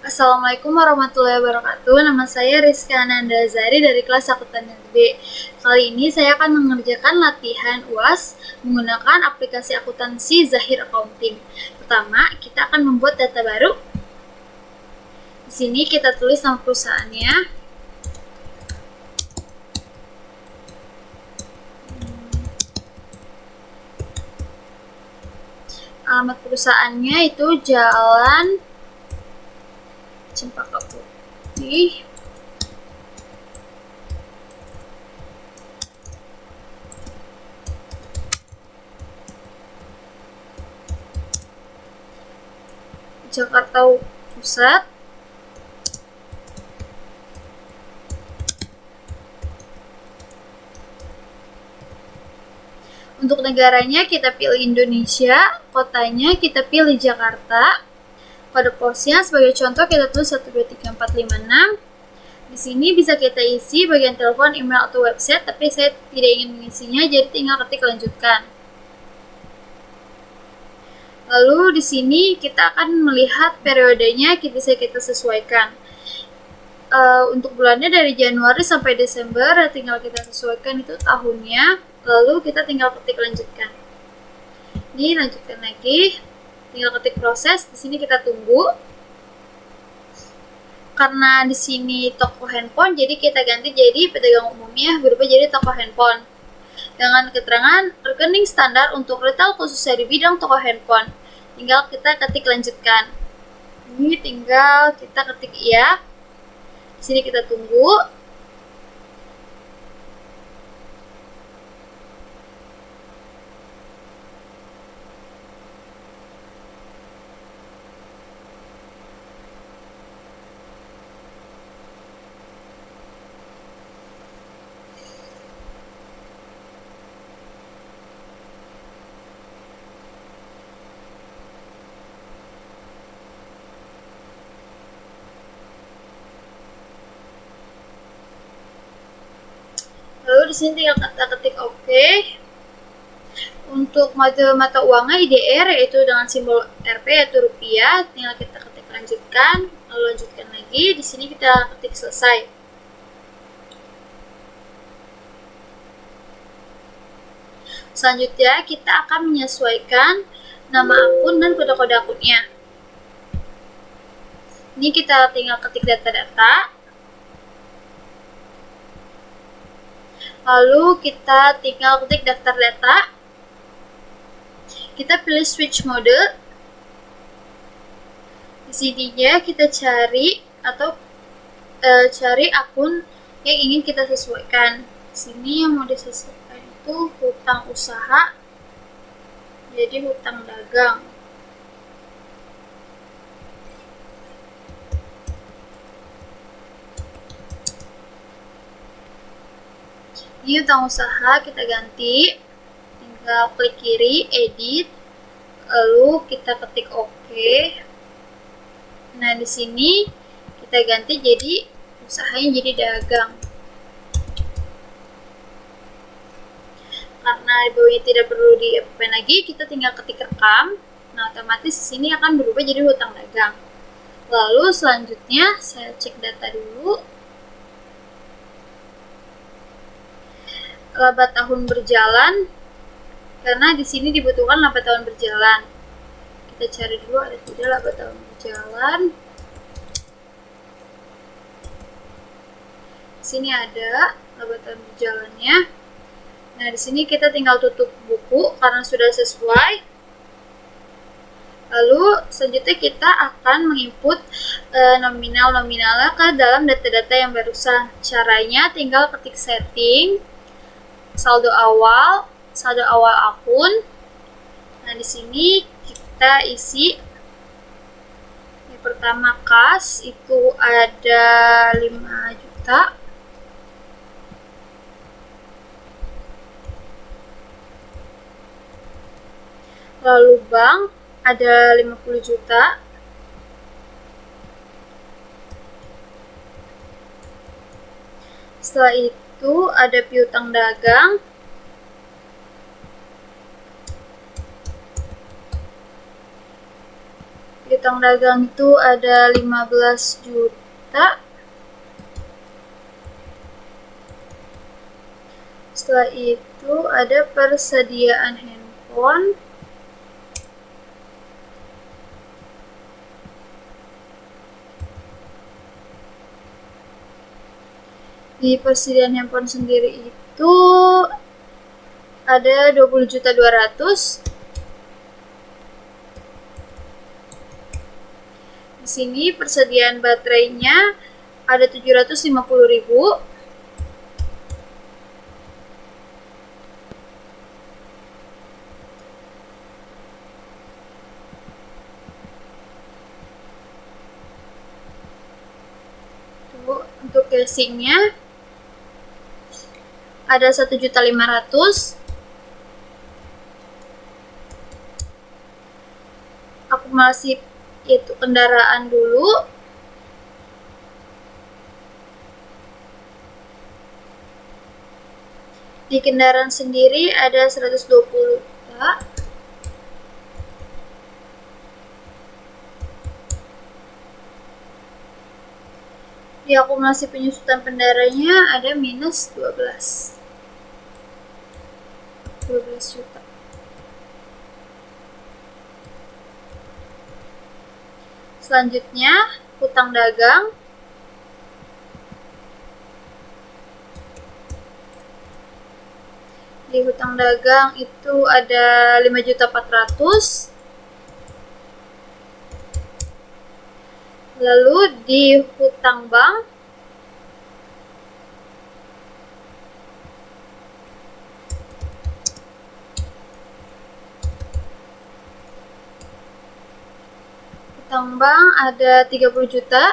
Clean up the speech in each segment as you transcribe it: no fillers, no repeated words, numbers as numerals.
Assalamualaikum warahmatullahi wabarakatuh. Nama saya Rizky Ananda Zari dari kelas Akuntan B. Kali ini saya akan mengerjakan latihan UAS menggunakan aplikasi akuntansi Zahir Accounting. Pertama, kita akan membuat data baru. Di sini kita tulis nama perusahaannya. Alamat perusahaannya itu Jalan Cempaka Putih, Jakarta Pusat. Untuk negaranya kita pilih Indonesia, kotanya kita pilih Jakarta. Kode posnya sebagai contoh kita tulis 123456. Di sini bisa kita isi bagian telepon, email, atau website, tapi saya tidak ingin mengisinya, jadi tinggal ketik lanjutkan. Lalu di sini kita akan melihat periodenya, bisa kita sesuaikan. Untuk bulannya dari Januari sampai Desember, tinggal kita sesuaikan itu tahunnya, lalu kita tinggal ketik lanjutkan. Ini lanjutkan lagi, tinggal ketik proses. Di sini kita tunggu. Karena di sini toko handphone, jadi kita ganti jadi pedagang umumnya berubah jadi toko handphone. Dengan keterangan rekening standar untuk retail khususnya di bidang toko handphone. Tinggal kita ketik lanjutkan. Ini tinggal kita ketik iya. Di sini kita tunggu. Lalu di sini tinggal kita ketik OK. Untuk mata uangnya IDR, yaitu dengan simbol Rp yaitu rupiah, tinggal kita ketik lanjutkan, lalu lanjutkan lagi. Di sini kita ketik selesai. Selanjutnya kita akan menyesuaikan nama akun dan kode-kode akunnya. Ini kita tinggal ketik data-data. Lalu kita tinggal ketik daftar data. Kita pilih switch mode. Di sininya kita cari cari akun yang ingin kita sesuaikan. Di sini yang mau disesuaikan itu hutang usaha, jadi hutang dagang. Ini hutang usaha kita ganti, tinggal klik kiri, edit, lalu kita ketik OK. Nah di sini kita ganti jadi usahanya jadi dagang. Karena di bawahnya tidak perlu di-append lagi, kita tinggal ketik rekam. Nah otomatis di sini akan berubah jadi hutang dagang. Lalu selanjutnya saya cek data dulu. Laba tahun berjalan, karena di sini dibutuhkan laba tahun berjalan. Kita cari dulu ada tidak laba tahun berjalan. Di sini ada laba tahun berjalannya. Nah, di sini kita tinggal tutup buku karena sudah sesuai. Lalu selanjutnya kita akan menginput nominalnya ke dalam data-data yang barusan. Caranya tinggal ketik setting, saldo awal akun. Nah, di sini kita isi yang pertama kas itu ada 5 juta. Lalu bank ada 50 juta. Setelah itu ada piutang dagang. hutang dagang itu ada 15 juta. Setelah itu ada persediaan handphone. Di persediaan handphone sendiri itu ada 20.200.000. Di sini persediaan baterainya ada 750.000. Untuk casingnya ada 1.500.000. Akumulasi itu kendaraan dulu. Di kendaraan sendiri ada 120 juta. Di akumulasi penyusutan pendaranya ada minus 12 juta. Selanjutnya, hutang dagang. Di hutang dagang itu ada 5.400.000. Lalu di hutang bank ada 30 juta.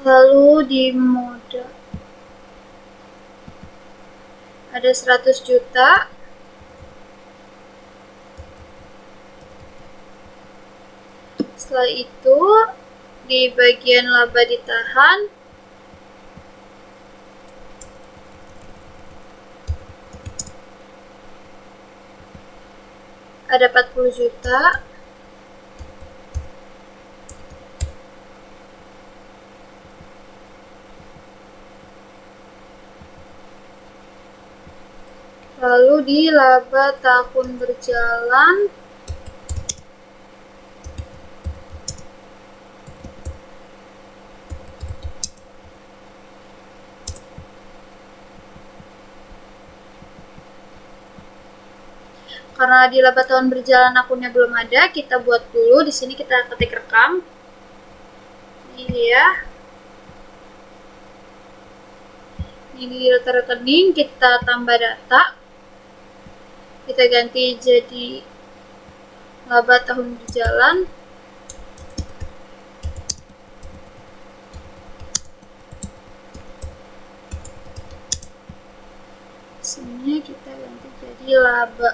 Lalu di modal ada 100 juta. Setelah itu di bagian laba ditahan ada 40 juta. Lalu di laba tahun berjalan karena di laba tahun berjalan akunnya belum ada, kita buat dulu. Di sini kita ketik rekam. Ini ya. Ini di data rekening, kita tambah data. Kita ganti jadi laba tahun berjalan. Sini kita ganti jadi laba.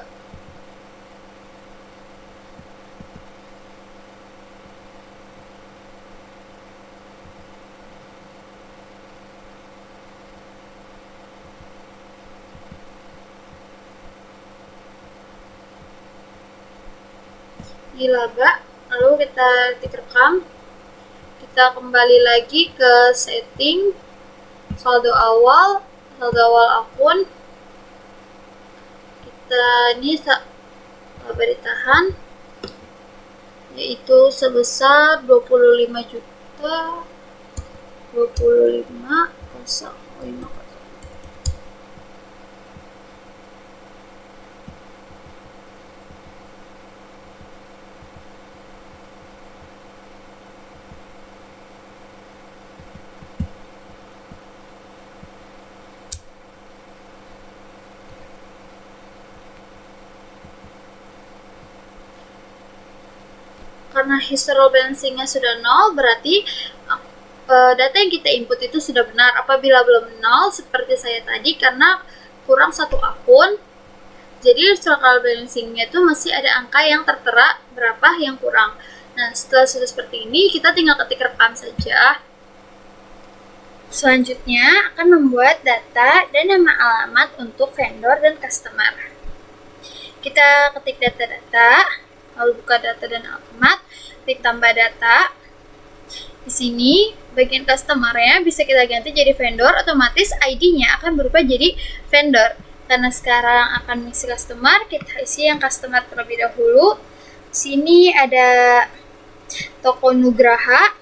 Di laba, lalu kita ketik rekam. Kita kembali lagi ke setting saldo awal akun. Kita ini laba ditahan yaitu sebesar 25 juta 25.050. Karena historical balancing-nya sudah 0, berarti data yang kita input itu sudah benar. Apabila belum 0, seperti saya tadi, karena kurang satu akun, jadi historical balancing-nya itu masih ada angka yang tertera berapa yang kurang. Nah, setelah sudah seperti ini, kita tinggal ketik rekam saja. Selanjutnya akan membuat data dan nama alamat untuk vendor dan customer. Kita ketik data-data, lalu buka data dan alamat, klik tambah data. Di sini bagian customer-nya bisa kita ganti jadi vendor, otomatis ID-nya akan berubah jadi vendor. Karena sekarang akan mengisi customer, kita isi yang customer terlebih dahulu. Di sini ada toko Nugraha.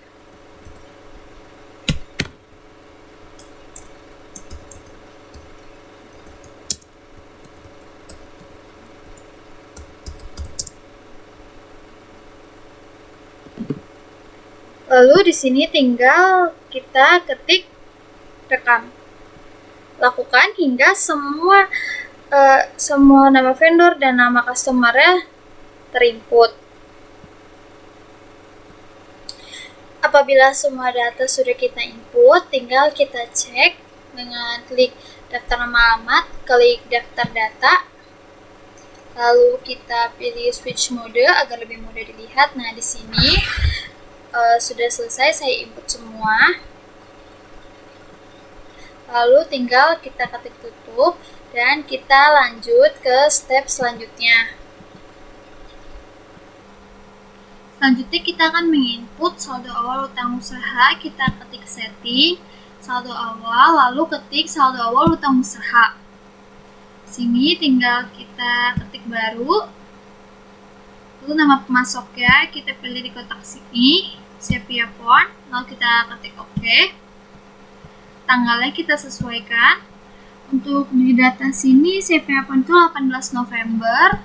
Lalu di sini tinggal kita ketik rekam. Lakukan hingga semua nama vendor dan nama customer-nya terinput. Apabila semua data sudah kita input, tinggal kita cek dengan klik daftar nama alamat, klik daftar data, lalu kita pilih switch mode agar lebih mudah dilihat. Nah, di sini sudah selesai, saya input semua. Lalu tinggal kita ketik tutup dan kita lanjut ke step selanjutnya. Selanjutnya kita akan menginput saldo awal utang usaha. Kita ketik setting, saldo awal, lalu ketik saldo awal utang usaha. Sini tinggal kita ketik baru. Lalu nama pemasoknya kita pilih di kotak sini, sepia font, lalu kita ketik OK. Tanggalnya kita sesuaikan. Untuk di data sini sepia font itu 18 November.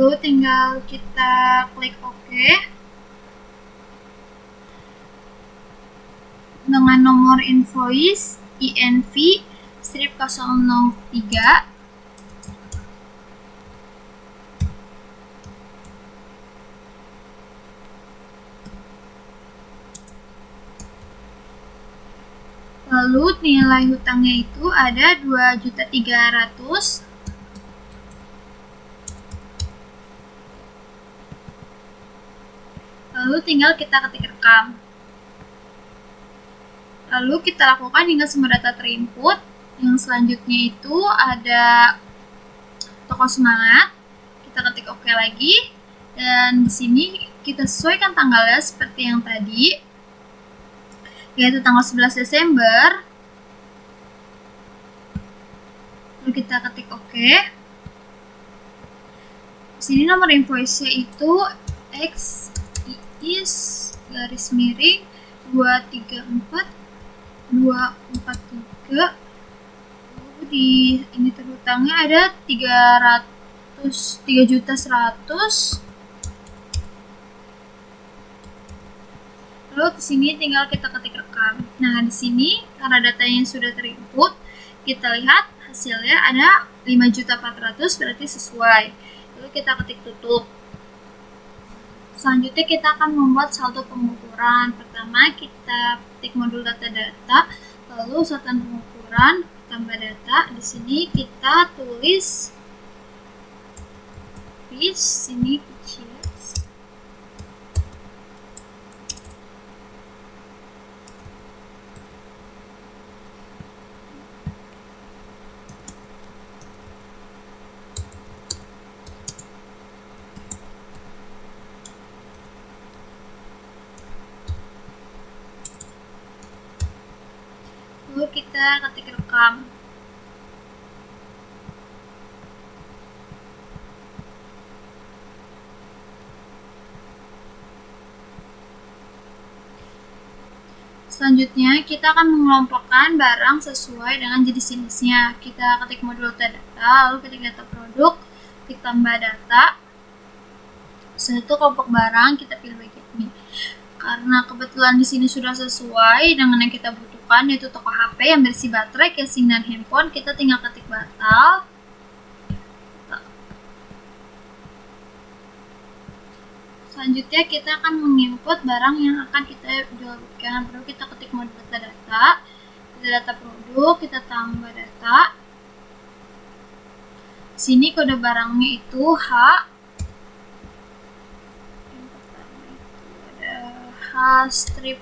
Lalu tinggal kita klik OK. Dengan nomor invoice INV strip 003. Lalu nilai hutangnya itu ada 2.300.000. Lalu tinggal kita ketik rekam. Lalu kita lakukan hingga semua data terinput. Yang selanjutnya itu ada toko semangat. Kita ketik OK lagi. Dan di sini kita sesuaikan tanggalnya seperti yang tadi, yaitu tanggal 11 Desember. Lalu kita ketik OK. Di sini nomor invoice-nya itu X is garis miring 234 243. Lalu di ini terhutangnya ada 3.100.000. Lalu di sini tinggal kita ketik rekam. Nah, di sini karena datanya sudah terinput, kita lihat hasilnya ada 5.400.000, berarti sesuai. Lalu kita ketik tutup. Selanjutnya kita akan membuat saldo pengukuran. Pertama kita ketik modul data-data, lalu urutan pengukuran, tambah data. Di sini kita tulis sini kecil. Lalu kita ketik rekam. Selanjutnya kita akan mengelompokkan barang sesuai dengan jenis-jenisnya. Kita ketik modul data, lalu ketik data produk, klik tambah data. Setelah itu kelompok barang kita pilih bagian ini. Karena kebetulan di sini sudah sesuai dengan yang kita butuhkan, yaitu toko HP yang berisi baterai, casing, dan handphone, kita tinggal ketik batal. Selanjutnya kita akan menginput barang yang akan kita jual belikan. Perlu kita ketik mode data, kita data produk, kita tambah data. Sini kode barangnya itu H. Yang pertama itu ada H strip.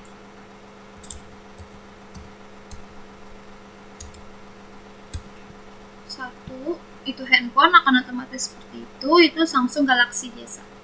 Satu itu handphone akan otomatis seperti itu Samsung Galaxy J1.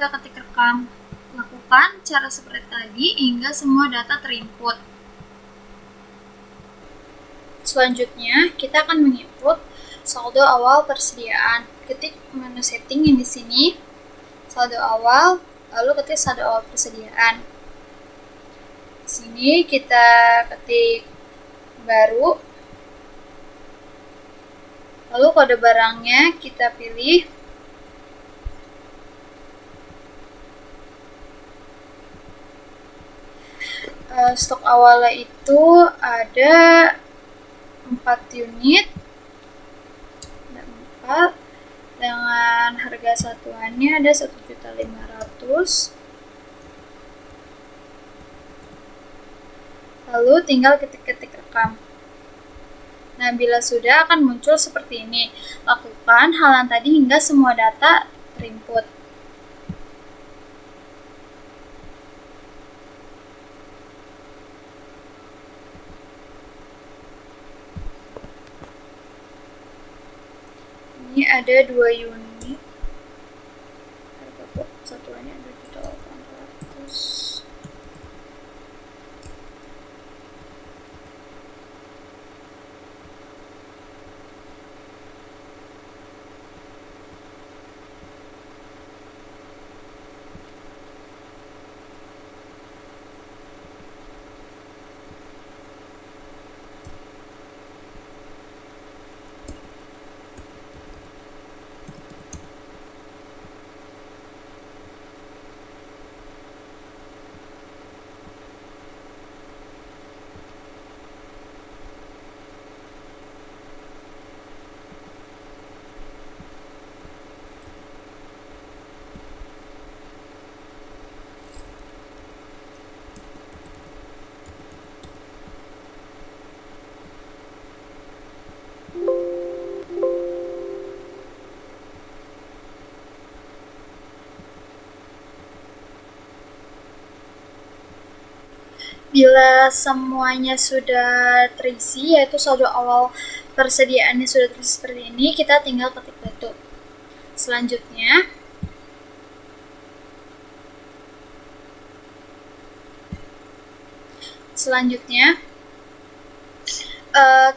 Kita ketik rekam. Lakukan cara seperti tadi hingga semua data terinput. Selanjutnya, kita akan menginput saldo awal persediaan. Ketik menu setting yang di sini, saldo awal, lalu ketik saldo awal persediaan. Di sini kita ketik baru, lalu kode barangnya kita pilih. Stok awalnya itu ada 4 unit, ada 4 dengan harga satuannya ada 1.500.000. Lalu tinggal ketik-ketik rekam. Nah, bila sudah akan muncul seperti ini. Lakukan hal yang tadi hingga semua data terinput. Ini ada 2 unit. Harga satuannya 2.800.000. Bila semuanya sudah terisi, yaitu saldo awal persediaannya sudah terisi seperti ini, kita tinggal ketik tutup. Selanjutnya,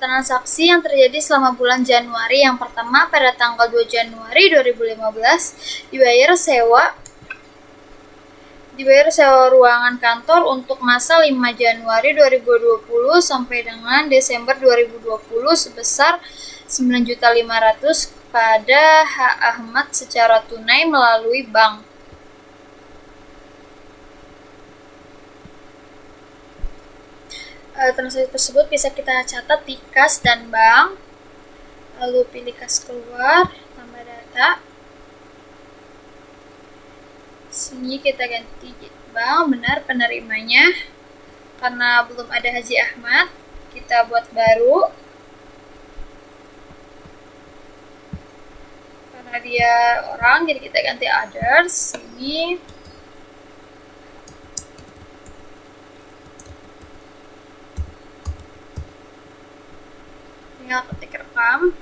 transaksi yang terjadi selama bulan Januari. Yang pertama, pada tanggal 2 Januari 2015 dibayar sewa ruangan kantor untuk masa 5 Januari 2020 sampai dengan Desember 2020 sebesar 9.500.000 kepada H. Ahmad secara tunai melalui bank. Transaksi tersebut bisa kita catat di kas dan bank, lalu pilih kas keluar, tambah data. Sini kita ganti bank, benar penerimanya. Karena belum ada Haji Ahmad, kita buat baru. Karena dia orang, jadi kita ganti others. Sini tinggal ketik rekam.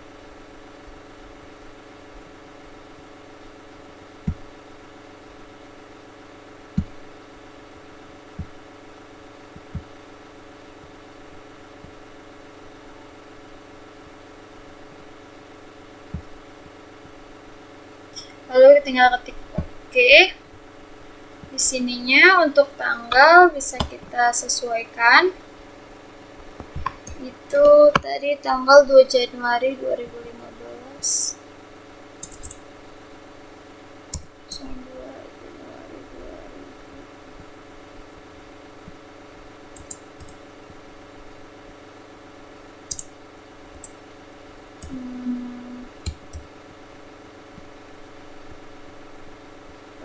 lalu tinggal ketik oke. Di sininya untuk tanggal bisa kita sesuaikan. Itu tadi tanggal 2 Januari 2015.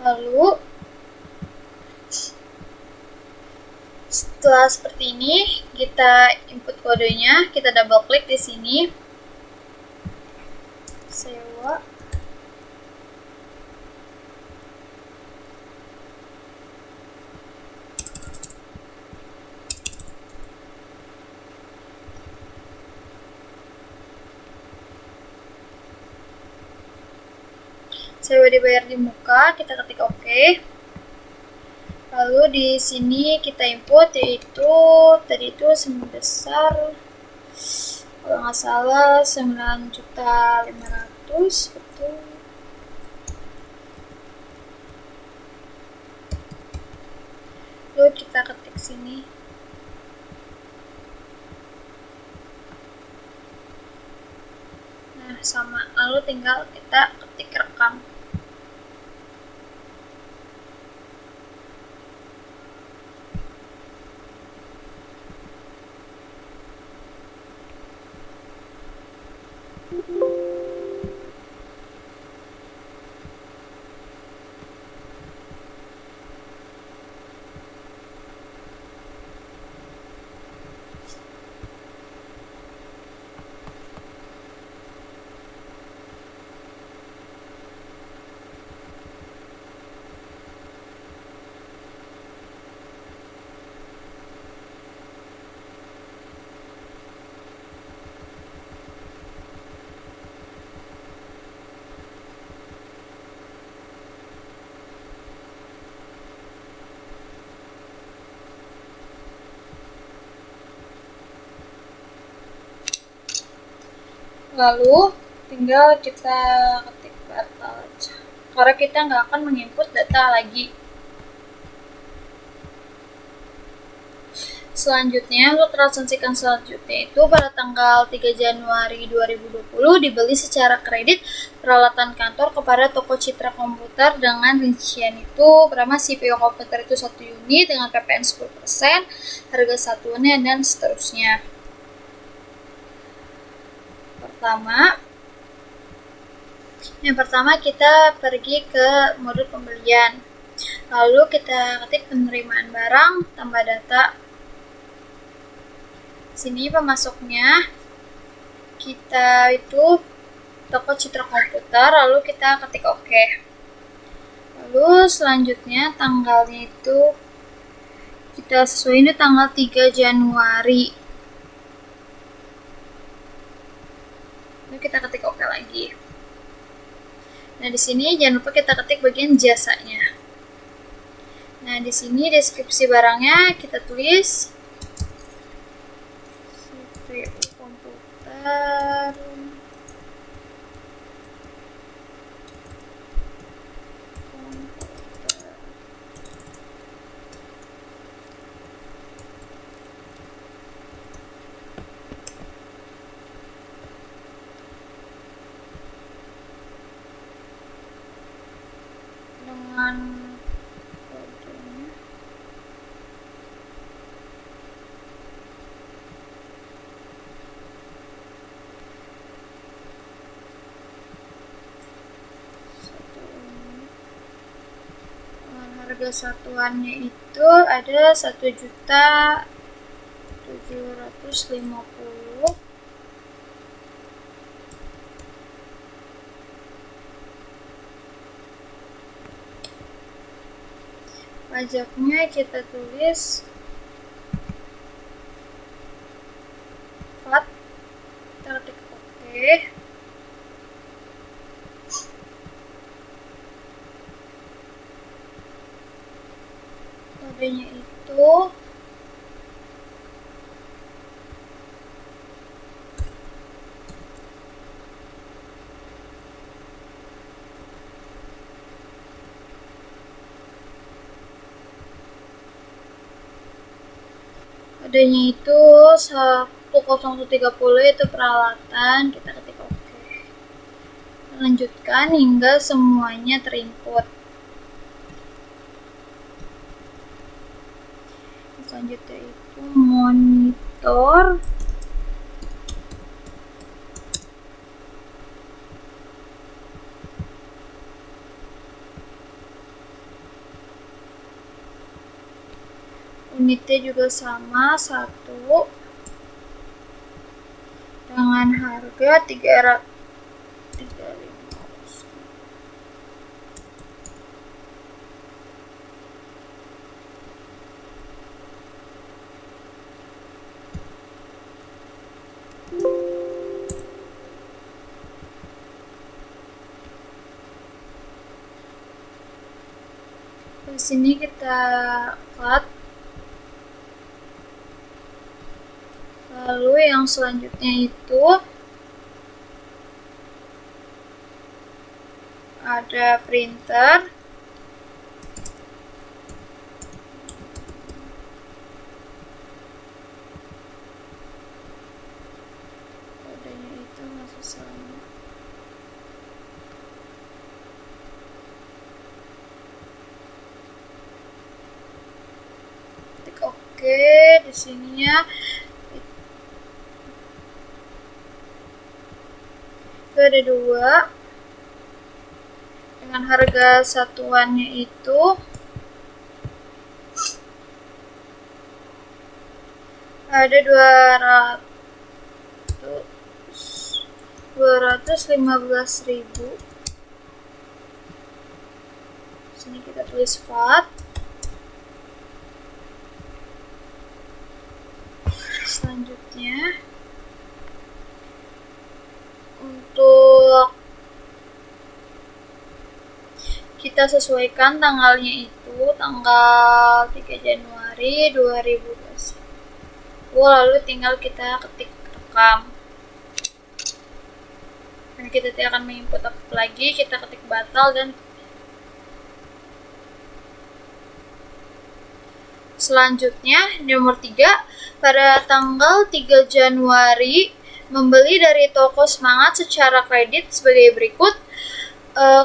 Lalu setelah seperti ini, kita input kodenya, kita double klik di sini. Sewa. Sewa dibayar di muka, kita ketik oke. Lalu di sini kita input, yaitu tadi itu sebesar kalau nggak salah 9.500.000, betul. Lalu kita ketik sini. Nah, sama. Lalu tinggal kita ketik rekam. Lalu tinggal kita ketik batal aja, karena kita nggak akan menginput data lagi. Selanjutnya, untuk transaksikan selanjutnya itu pada tanggal 3 Januari 2020 dibeli secara kredit peralatan kantor kepada toko Citra Komputer dengan rincian itu pertama CPU komputer itu 1 unit dengan PPN 10%, harga satuannya dan seterusnya. Yang pertama kita pergi ke modul pembelian, lalu kita ketik penerimaan barang tambah data. Sini pemasoknya kita itu toko Citra Komputer, lalu kita ketik oke. Lalu selanjutnya tanggalnya itu kita sesuaiin di tanggal 3 Januari. Lalu kita ketik oke lagi. Nah, di sini jangan lupa kita ketik bagian jasanya. Nah, di sini deskripsi barangnya kita tulis CPU komputer dengan kodenya. Harga satuannya itu ada 1.750.000. Pajaknya kita tulis VAT, kita ketik oke. Kodenya itu Kodenya itu 10130, itu peralatan, kita ketik oke. Lanjutkan hingga semuanya terinput. Selanjutnya itu monitor unitnya juga sama, 1 dengan harga 300. Di sini kita cut. Lalu yang selanjutnya itu ada printer. Kodenya itu masih sama. Klik oke di sininya. Itu ada 2 dengan harga satuannya itu ada 215.000. Sini kita tulis VAT. Selanjutnya untuk kita sesuaikan tanggalnya itu tanggal 3 Januari 2020. Lalu tinggal kita ketik rekam. Dan kita tidak akan menginput apa lagi, kita ketik batal dan selanjutnya nomor 3, pada tanggal 3 Januari membeli dari toko Semangat secara kredit sebagai berikut.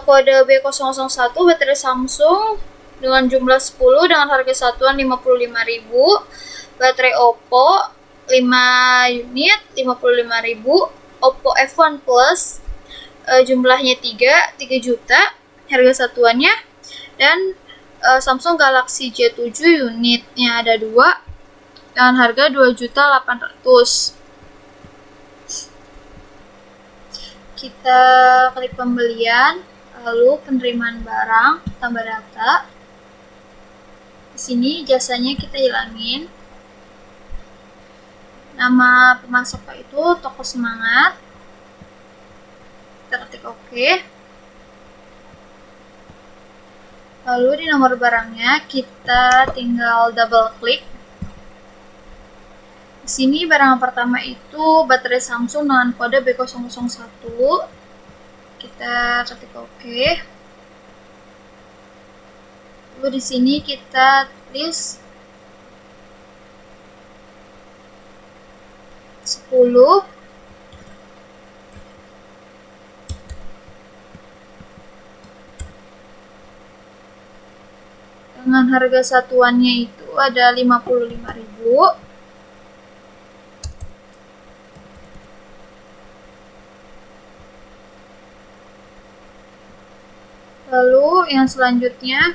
Kode B001 baterai Samsung dengan jumlah 10 dengan harga satuan 55.000. Baterai Oppo 5 unit 55.000. Oppo F1 Plus jumlahnya 3 juta harga satuannya. Dan Samsung Galaxy J7 unitnya ada 2 dengan harga 2.800.000. Kita klik pembelian, lalu penerimaan barang, tambah data. Di sini jasanya kita hilangin. Nama pemasok itu Toko Semangat. Kita ketik oke. Lalu di nomor barangnya kita tinggal double klik. Di sini barang pertama itu baterai Samsung dengan kode B001. Kita ketik oke. Lalu di sini kita tulis 10. Dengan harga satuannya itu ada 55.000. Lalu yang selanjutnya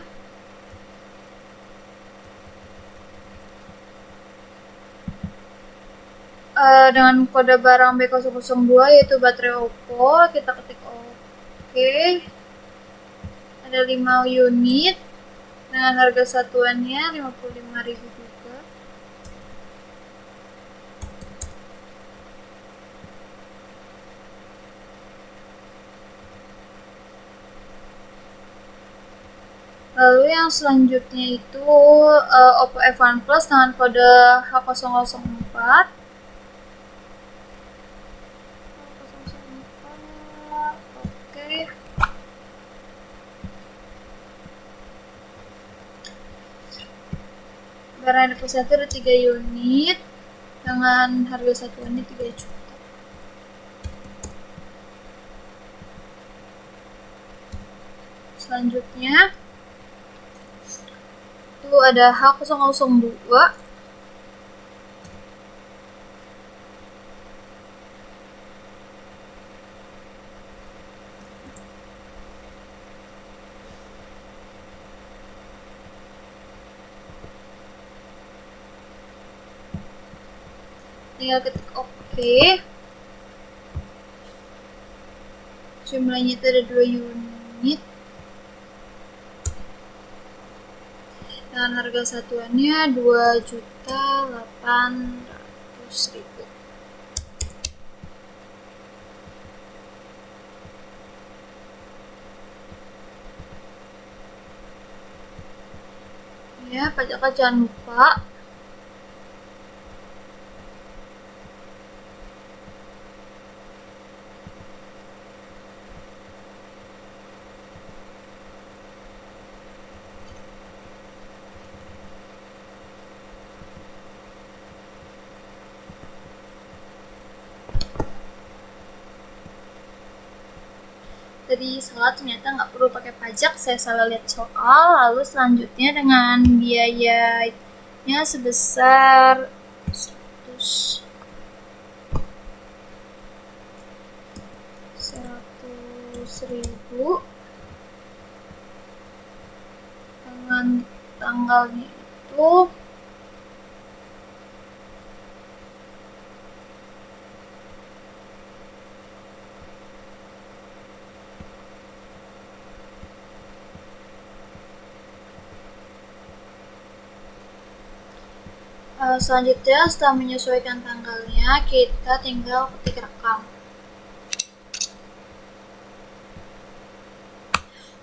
dengan kode barang B002 yaitu baterai Oppo, kita ketik oke. Ada 5 unit dengan harga satuannya 55.000 juga. Lalu yang selanjutnya itu Oppo F1 Plus dengan kode H004. Oke. karena depo 1 ada 3 unit dengan harga satuannya 3 juta. Selanjutnya itu ada H002. Tinggal ketik OK. Jumlahnya itu ada 2 unit dan harga satuannya 2.800.000. Ya, pajaknya jangan lupa. Tadi salah, ternyata nggak perlu pakai pajak, saya salah lihat soal. Lalu selanjutnya dengan biayanya sebesar 100.000 dengan tanggalnya itu selanjutnya setelah menyesuaikan tanggalnya, kita tinggal ketik rekam.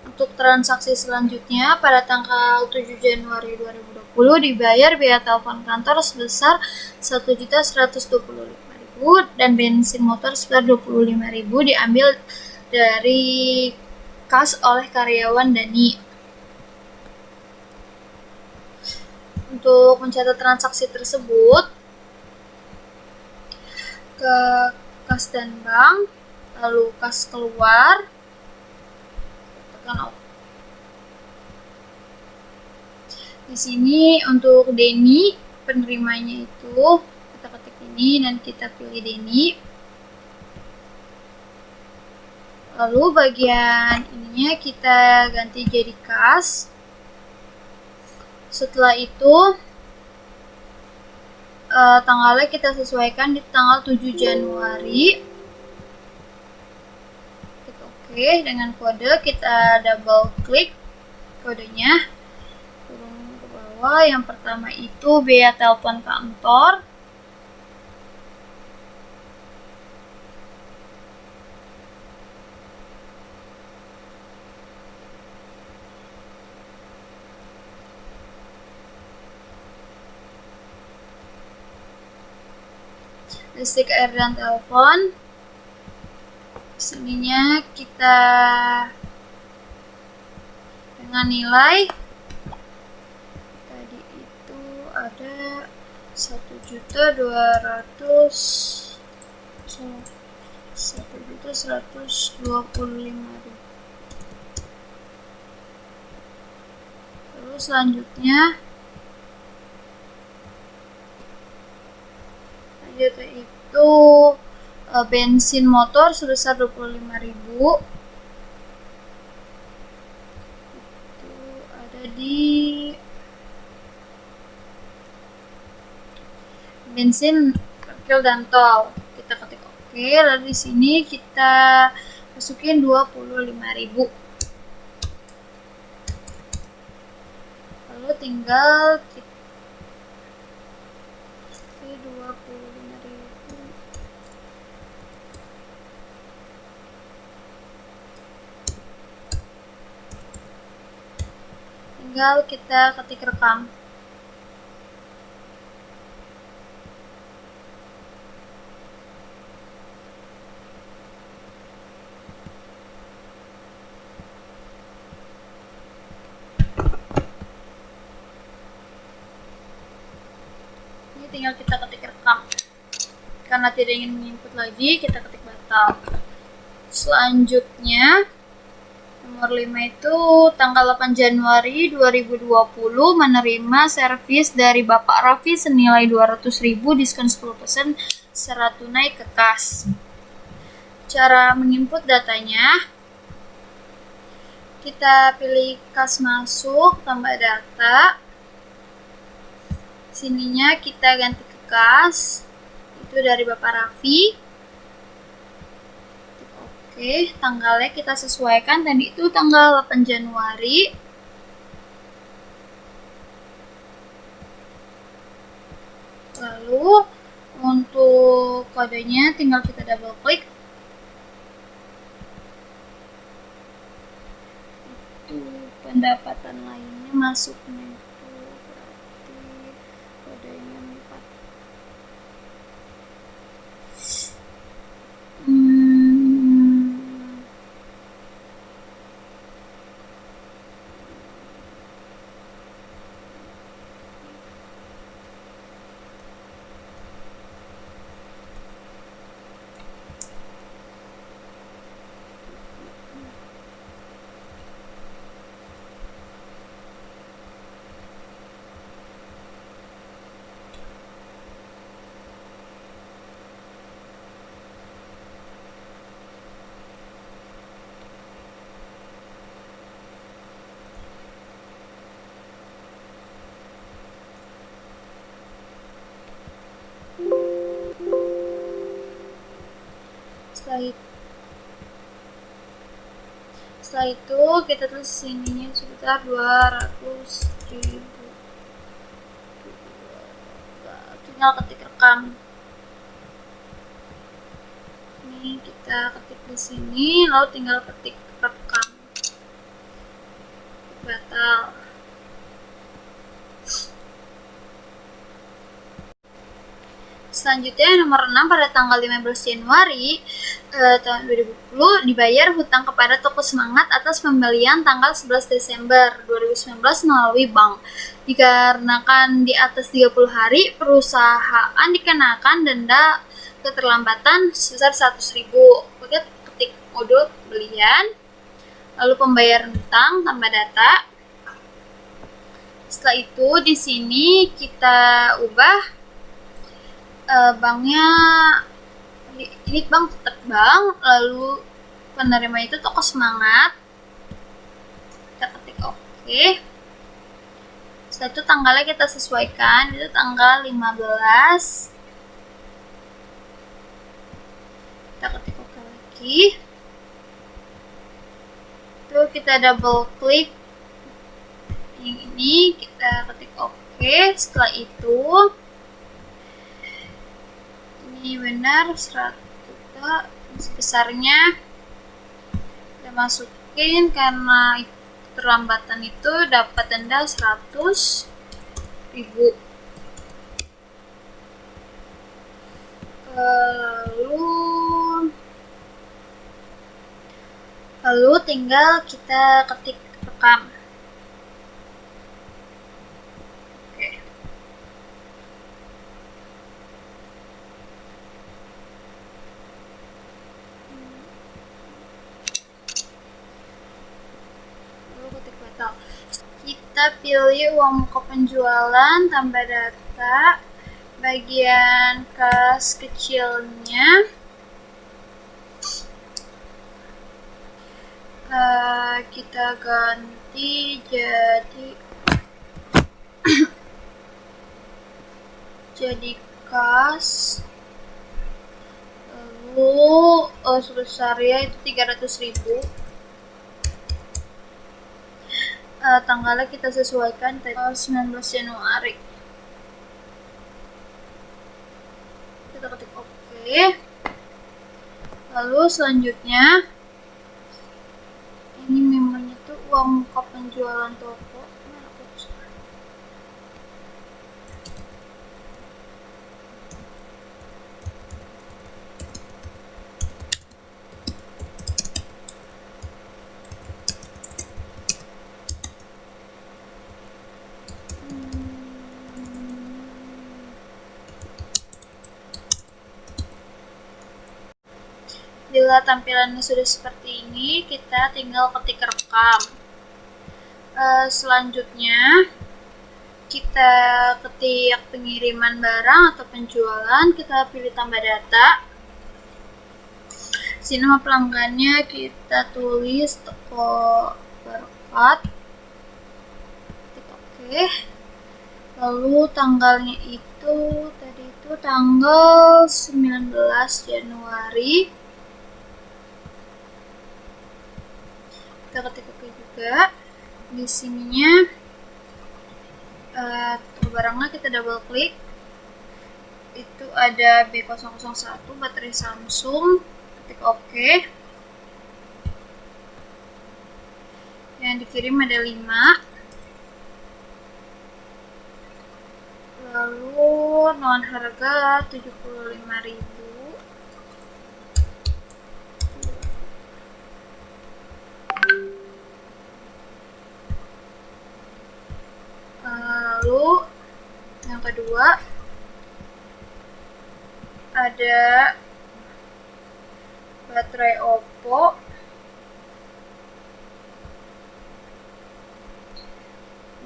Untuk transaksi selanjutnya, pada tanggal 7 Januari 2020 dibayar biaya telepon kantor sebesar 1.125.000 dan bensin motor sebesar 25.000 diambil dari kas oleh karyawan Dani. Untuk mencatat transaksi tersebut, ke kas dan bank, lalu kas keluar, tekan OK. Di sini untuk Denny, penerimanya itu kita ketik ini dan kita pilih Denny. Lalu bagian ininya kita ganti jadi kas. Setelah itu tanggalnya kita sesuaikan di tanggal 7 Januari. Klik OK. Dengan kode kita double klik kodenya, turun ke bawah. Yang pertama itu biaya telepon kantor. Listrik, air, dan telepon. Sininya kita dengan nilai tadi itu ada 1.125.000. Terus selanjutnya itu bensin motor sebesar 25.000. Itu ada di bensin, parkir, dan tol. Kita ketik OK. Lalu di sini kita masukin 25.000. Lalu tinggal kita 25.000. Tinggal kita ketik rekam. tinggal kita ketik rekam. Karena tidak ingin menginput lagi, kita ketik batal. Selanjutnya nomor 5 itu tanggal 8 Januari 2020 menerima servis dari Bapak Raffi senilai 200.000 diskon 10% secara tunai ke kas. Cara menginput datanya, kita pilih kas masuk, tambah data. Sininya kita ganti ke kas. Itu dari Bapak Raffi. Oke, tanggalnya kita sesuaikan. Tadi itu tanggal 8 Januari. Lalu untuk kodenya tinggal kita double klik. Itu pendapatan lainnya masuknya itu berarti kodenya 4. Setelah itu kita tulis sininya sekitar 200.000. Tinggal ketik rekam. Ini kita ketik di sini, lalu tinggal ketik rekam. Batal. Selanjutnya nomor 6 pada tanggal 15 Januari tahun 2020 dibayar hutang kepada Toko Semangat atas pembelian tanggal 11 Desember 2019 melalui bank. Dikarenakan di atas 30 hari, perusahaan dikenakan denda keterlambatan sebesar 100.000. Oke, ketik modul pembelian, lalu pembayaran hutang, tambah data. Setelah itu di sini kita ubah banknya, ini bank tetap bank, lalu penerima itu Toko Semangat. Kita ketik oke. Setelah itu tanggalnya kita sesuaikan, itu tanggal 15. Kita ketik oke lagi. Itu kita double klik yang ini, kita ketik oke. Setelah itu ini benar 100 juta sebesarnya kita masukin, karena keterlambatan itu dapat denda 100.000. Lalu tinggal kita ketik rekam. Kita pilih uang muka penjualan, tambah data, bagian kas kecilnya kita ganti jadi kas, lalu sebesarnya itu 300.000. Tanggalnya kita sesuaikan tanggal 19 Januari. Kita ketik oke. Lalu selanjutnya ini memangnya tuh uang muka penjualan toko. Setelah tampilannya sudah seperti ini, kita tinggal ketik rekam. Selanjutnya kita ketik pengiriman barang atau penjualan, kita pilih tambah data. Sini nama pelanggannya kita tulis toko berkat. Ketik oke. Lalu tanggalnya itu tadi itu tanggal 19 Januari. Kita ketik oke juga. Di sininya barangnya kita double klik. Itu ada B001 baterai Samsung. Ketik oke. Yang dikirim ada 5. Lalu non harga 75.000. Lalu yang kedua ada baterai Oppo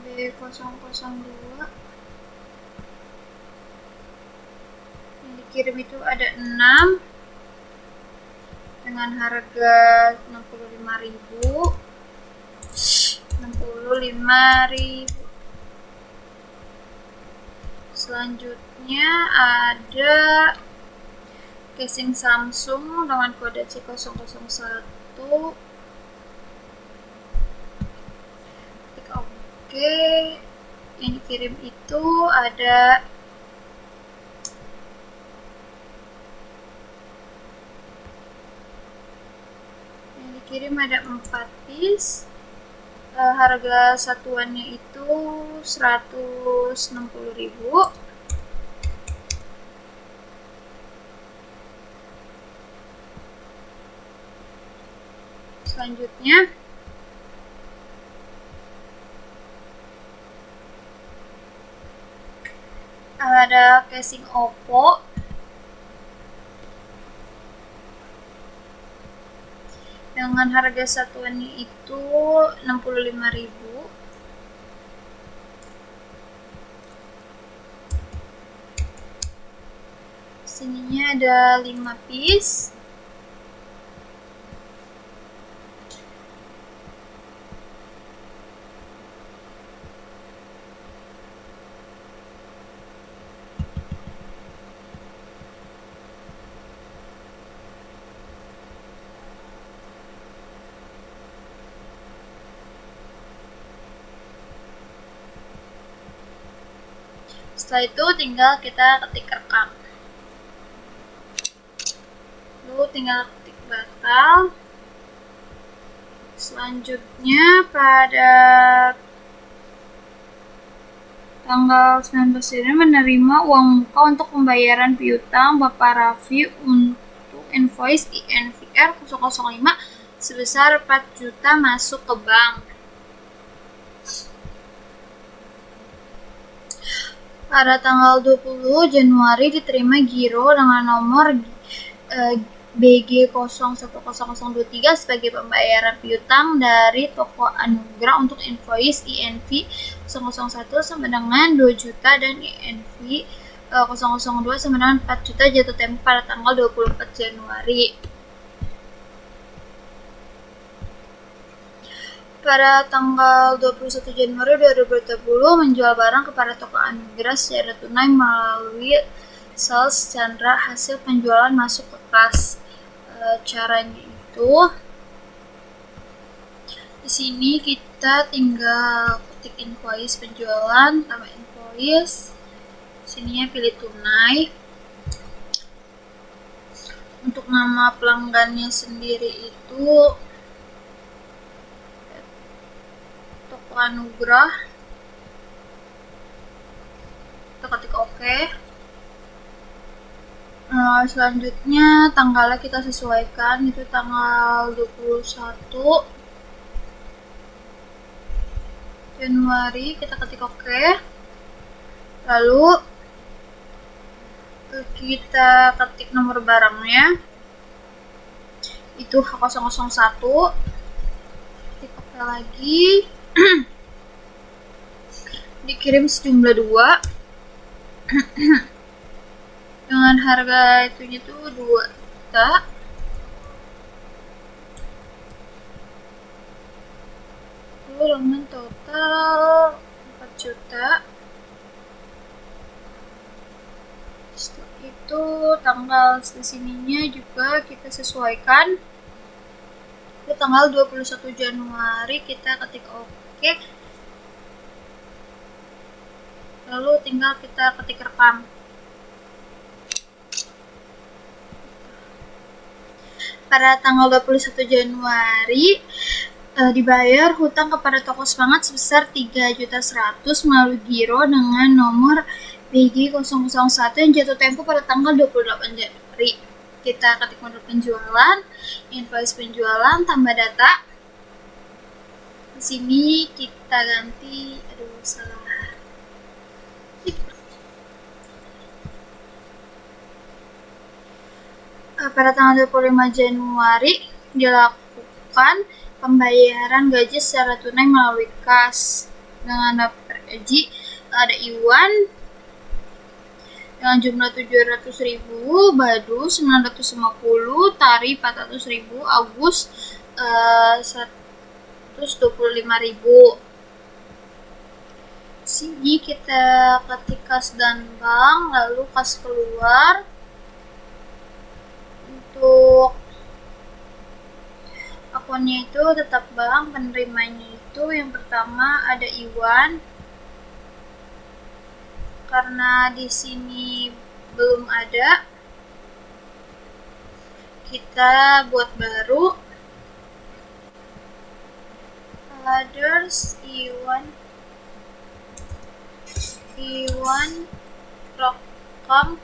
B002. Yang dikirim itu ada 6 dengan harga 65.000. Selanjutnya ada casing Samsung dengan kode C001. Klik oke. Yang dikirim itu ada ada 4 piece. Harga satuannya itu 160.000. Selanjutnya ada casing Oppo dengan harga satuannya itu 65.000. Sininya ada 5 piece. Setelah itu tinggal kita ketik rekam. Lalu tinggal ketik batal. Selanjutnya pada tanggal 19 ini menerima uang muka untuk pembayaran piutang Bapak Raffi untuk invoice INVR 005 sebesar 4 juta masuk ke bank. Pada tanggal 20 Januari diterima giro dengan nomor BG01003 sebagai pembayaran piutang dari toko Anugrah untuk invoice INV 001 sama dengan 2 juta dan INV 002 sama dengan 4 juta jatuh tempo pada tanggal 24 Januari. Pada tanggal 21 Januari 2020 menjual barang kepada toko Anugrah secara tunai melalui sales Chandra, hasil penjualan masuk ke kas. Caranya itu di sini kita tinggal ketik invoice penjualan, tambah invoice, sininya pilih tunai. Untuk nama pelanggannya sendiri itu toko Anugrah, kita ketik oke. Selanjutnya tanggalnya kita sesuaikan, itu tanggal 21 Januari, kita ketik oke. Lalu kita ketik nomor barangnya, itu H001. Ketik OK lagi. Dikirim sejumlah 2 dengan harga itunya tuh 2 juta. Dengan total 4 juta. Setelah itu tanggal sininya juga kita sesuaikan ke tanggal 21 Januari. Kita ketik OK, lalu tinggal kita ketik rekam. Pada tanggal 21 Januari dibayar hutang kepada toko semangat sebesar 3.100.000 melalui giro dengan nomor BG 001 yang jatuh tempo pada tanggal 28 Januari. Kita ketik modal penjualan, invoice penjualan, tambah data. Di sini kita ganti, salah. Pada tanggal 25 Januari dilakukan pembayaran gaji secara tunai melalui kas dengan daftar gaji. Ada Iwan dengan jumlah 700.000, Badu 950, Tari 400.000, Agus 125.000. Sini kita ketik kas dan bank, lalu kas keluar. Untuk akunnya itu tetap bank, penerimanya itu yang pertama ada Iwan. Karena di sini belum ada, kita buat baru. Others Iwan rekam.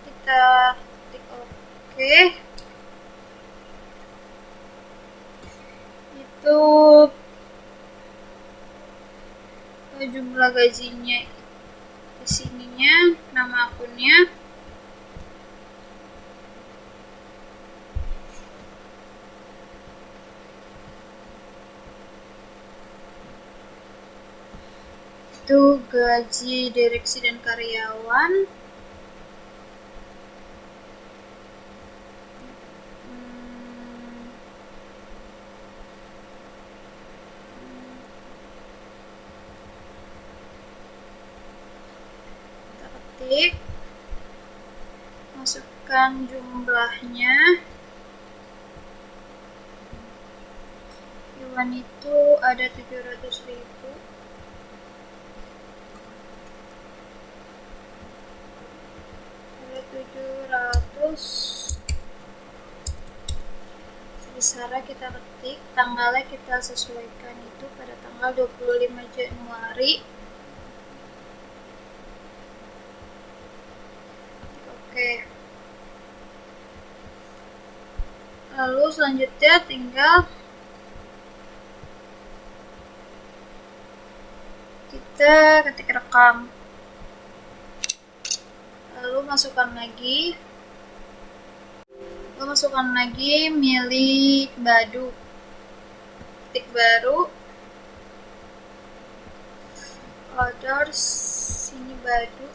Kita ketik OK. Itu jumlah gajinya di sininya, nama akunnya. Itu gaji direksi dan karyawan. Masukkan jumlahnya. Iwan itu ada 700.000. Ada 700. Sebesarnya kita ketik, tanggalnya kita sesuaikan itu pada tanggal 25 Januari. Oke. Lalu selanjutnya tinggal kita ketik rekam. Lalu masukkan lagi. Milik Badu. Ketik baru. Others, sini Badu.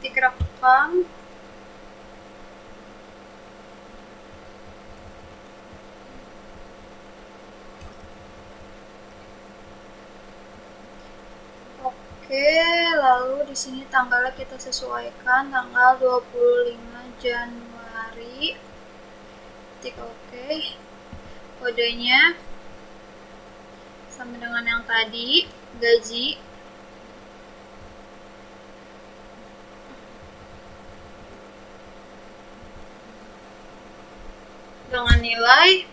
Ketik rekam. Oke, lalu di sini tanggalnya kita sesuaikan tanggal 25 Januari. Ketik OK. Kodenya sama dengan yang tadi, gaji. Dengan nilai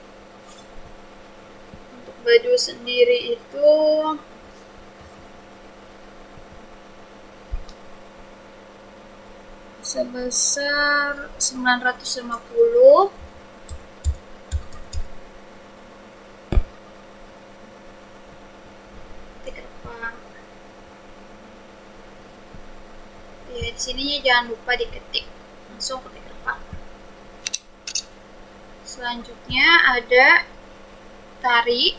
untuk Badu sendiri itu sebesar 950. Ketik rekam. sininya jangan lupa diketik, langsung ketik rekam. Selanjutnya ada tarik.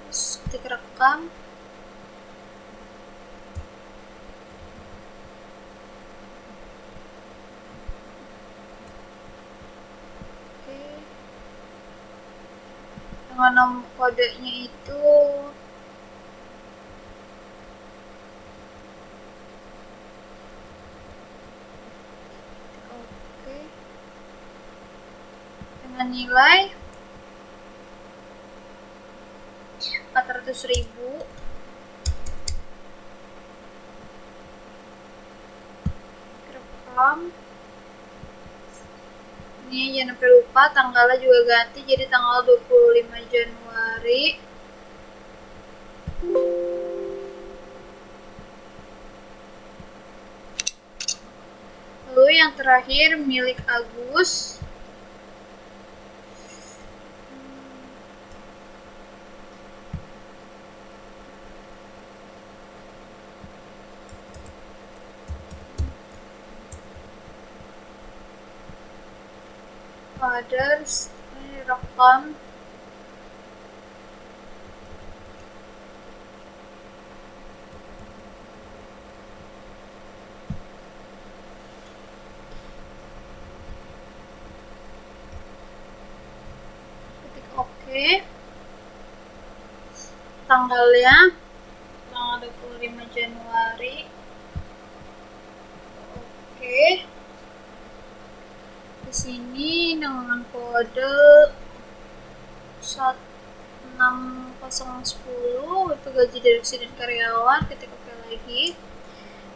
Terus ketik rekam. Dengan nomor kodenya itu oke, dengan nilai 400.000. Rekam. Ini jangan sampai lupa tanggalnya juga ganti jadi tanggal 25 Januari. Lalu yang terakhir milik Agus. Others, ini rekam. Ketik oke. Tanggalnya tanggal 25 Januari. Oke. Di sini dengan kode 16010 itu gaji direksi dan karyawan, ketik oke lagi.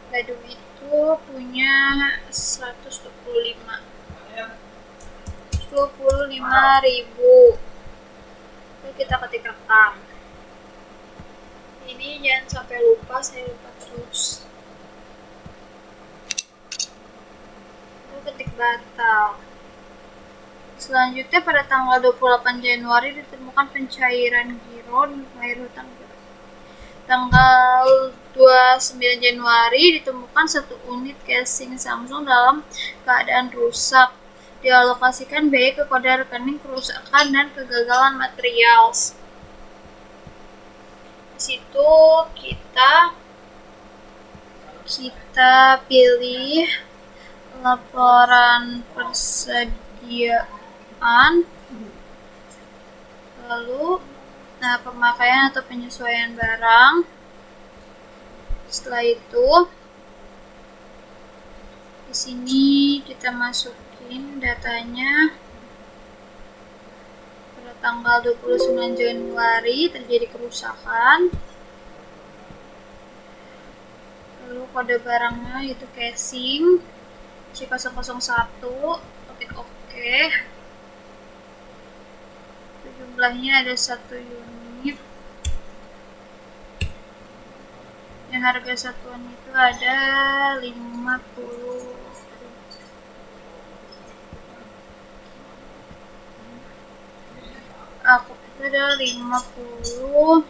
Gadu itu punya 125.000. Lalu kita ketik rekam. Ini jangan sampai lupa, saya lupa terus. Ketik batal. Selanjutnya pada tanggal 28 Januari ditemukan pencairan giro dan cair hutang. Tanggal 29 Januari ditemukan 1 unit casing Samsung dalam keadaan rusak. Dialokasikan biaya ke kode rekening kerusakan dan kegagalan material. Di situ kita pilih laporan persediaan, lalu pemakaian atau penyesuaian barang. Setelah itu di sini kita masukin datanya. Pada tanggal 29 Januari terjadi kerusakan. Lalu kode barangnya itu casing C001, ketik oke. Jumlahnya ada 1 unit. Yang harga satuan itu ada 50. Aku itu ada 50.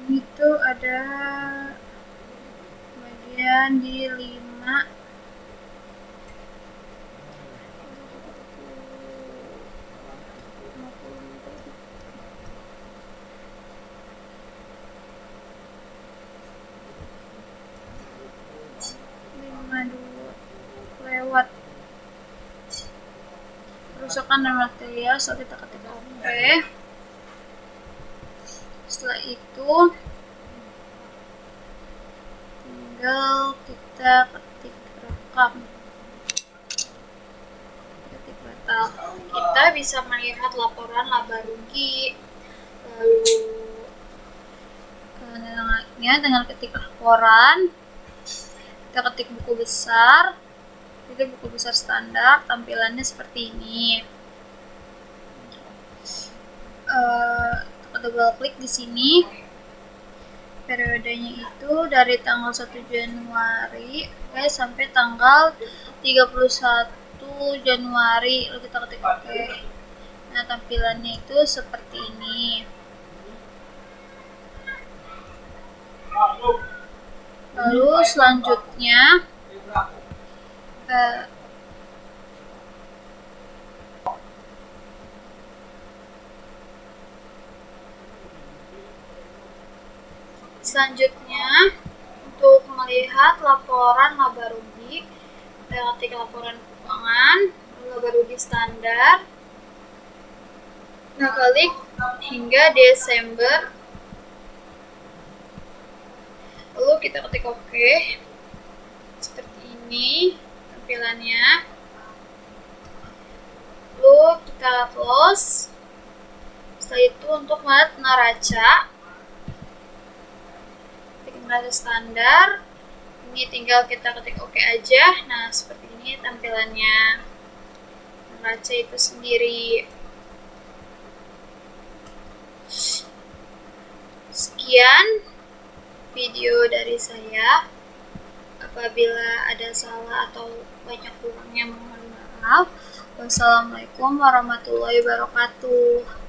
Itu ada bagian di 5. Lewat kerusakan dan material, so kita ketik oke. Setelah itu tinggal kita ketik rekam, ketik batal. Kita bisa melihat laporan laba rugi. Lalu dengan ketik laporan kita ketik buku besar, Itu buku besar standar, tampilannya seperti ini. Double klik di sini. Periodenya itu dari tanggal 1 Januari sampai tanggal 31 Januari. Lalu kita ketik oke. Nah, tampilannya itu seperti ini. Lalu selanjutnya untuk melihat laporan laba rugi, kita ketik laporan keuangan laba rugi standar. Nah, klik hingga Desember. Lalu kita ketik oke. Seperti ini tampilannya. Lalu kita close. Setelah itu untuk melihat neraca, neraca standar, ini tinggal kita ketik oke aja. Nah, seperti ini tampilannya neraca itu sendiri. Sekian video dari saya. Apabila ada salah atau banyak kurangnya, mohon maaf. Wassalamualaikum warahmatullahi wabarakatuh.